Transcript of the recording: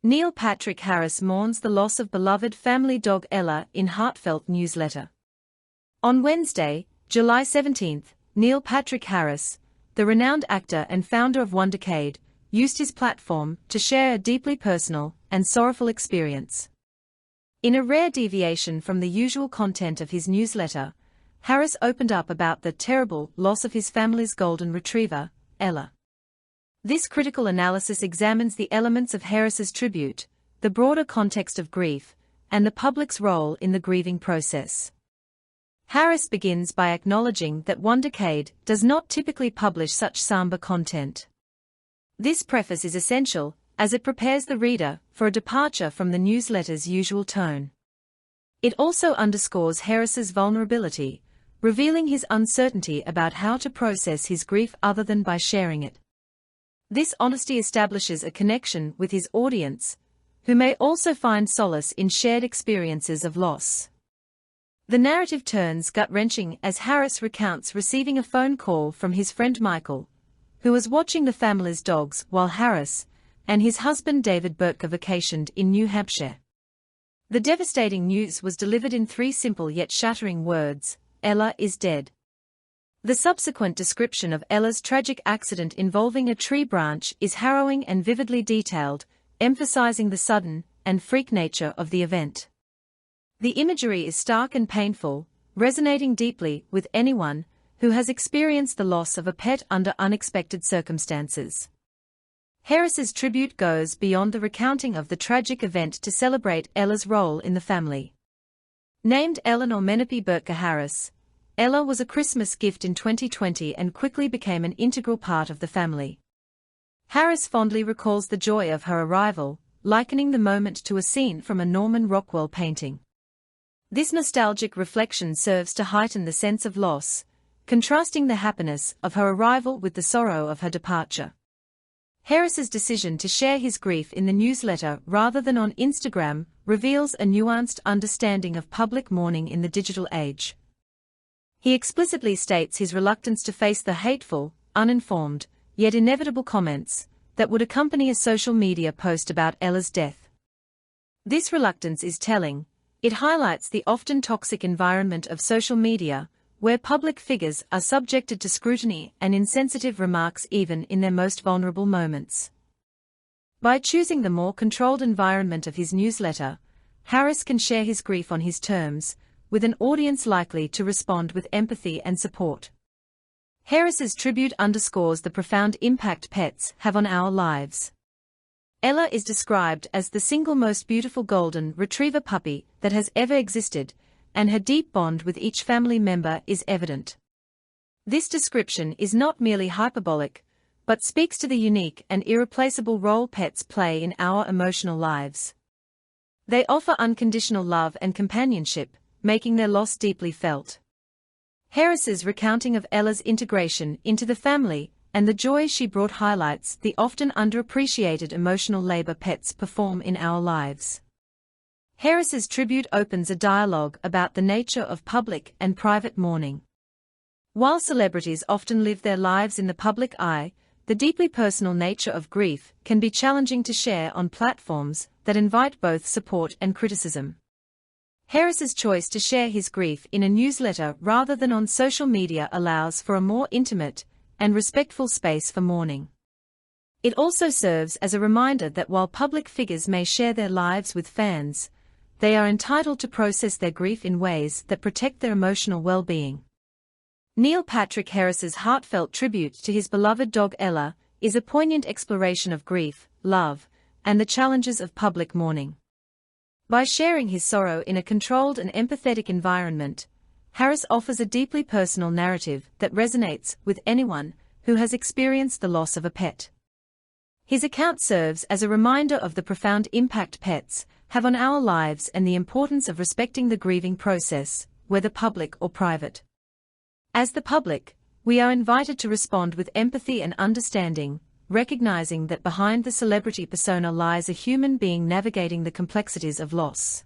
Neil Patrick Harris mourns the loss of beloved family dog Ella in Heartfelt newsletter. On Wednesday, July 17, Neil Patrick Harris, the renowned actor and founder of Wondercade, used his platform to share a deeply personal and sorrowful experience. In a rare deviation from the usual content of his newsletter, Harris opened up about the terrible loss of his family's golden retriever, Ella. This critical analysis examines the elements of Harris's tribute, the broader context of grief, and the public's role in the grieving process. Harris begins by acknowledging that Wondercade does not typically publish such somber content. This preface is essential, as it prepares the reader for a departure from the newsletter's usual tone. It also underscores Harris's vulnerability, revealing his uncertainty about how to process his grief other than by sharing it. This honesty establishes a connection with his audience, who may also find solace in shared experiences of loss. The narrative turns gut-wrenching as Harris recounts receiving a phone call from his friend Michael, who was watching the family's dogs while Harris and his husband David Burtka vacationed in New Hampshire. The devastating news was delivered in 3 simple yet shattering words: "Ella is dead." The subsequent description of Ella's tragic accident involving a tree branch is harrowing and vividly detailed, emphasizing the sudden and freak nature of the event. The imagery is stark and painful, resonating deeply with anyone who has experienced the loss of a pet under unexpected circumstances. Harris's tribute goes beyond the recounting of the tragic event to celebrate Ella's role in the family. Named Eleanor Menipee Burtka Harris, Ella was a Christmas gift in 2020 and quickly became an integral part of the family. Harris fondly recalls the joy of her arrival, likening the moment to a scene from a Norman Rockwell painting. This nostalgic reflection serves to heighten the sense of loss, contrasting the happiness of her arrival with the sorrow of her departure. Harris's decision to share his grief in the newsletter rather than on Instagram reveals a nuanced understanding of public mourning in the digital age. He explicitly states his reluctance to face the hateful, uninformed, yet inevitable comments that would accompany a social media post about Ella's death. This reluctance is telling. It highlights the often toxic environment of social media, where public figures are subjected to scrutiny and insensitive remarks even in their most vulnerable moments. By choosing the more controlled environment of his newsletter, Harris can share his grief on his terms, with an audience likely to respond with empathy and support. Harris's tribute underscores the profound impact pets have on our lives. Ella is described as the single most beautiful golden retriever puppy that has ever existed, and her deep bond with each family member is evident. This description is not merely hyperbolic, but speaks to the unique and irreplaceable role pets play in our emotional lives. They offer unconditional love and companionship, making their loss deeply felt. Harris's recounting of Ella's integration into the family and the joy she brought highlights the often underappreciated emotional labor pets perform in our lives. Harris's tribute opens a dialogue about the nature of public and private mourning. While celebrities often live their lives in the public eye, the deeply personal nature of grief can be challenging to share on platforms that invite both support and criticism. Harris's choice to share his grief in a newsletter rather than on social media allows for a more intimate and respectful space for mourning. It also serves as a reminder that while public figures may share their lives with fans, they are entitled to process their grief in ways that protect their emotional well-being. Neil Patrick Harris's heartfelt tribute to his beloved dog Ella is a poignant exploration of grief, love, and the challenges of public mourning. By sharing his sorrow in a controlled and empathetic environment, Harris offers a deeply personal narrative that resonates with anyone who has experienced the loss of a pet. His account serves as a reminder of the profound impact pets have on our lives and the importance of respecting the grieving process, whether public or private. As the public, we are invited to respond with empathy and understanding, recognizing that behind the celebrity persona lies a human being navigating the complexities of loss.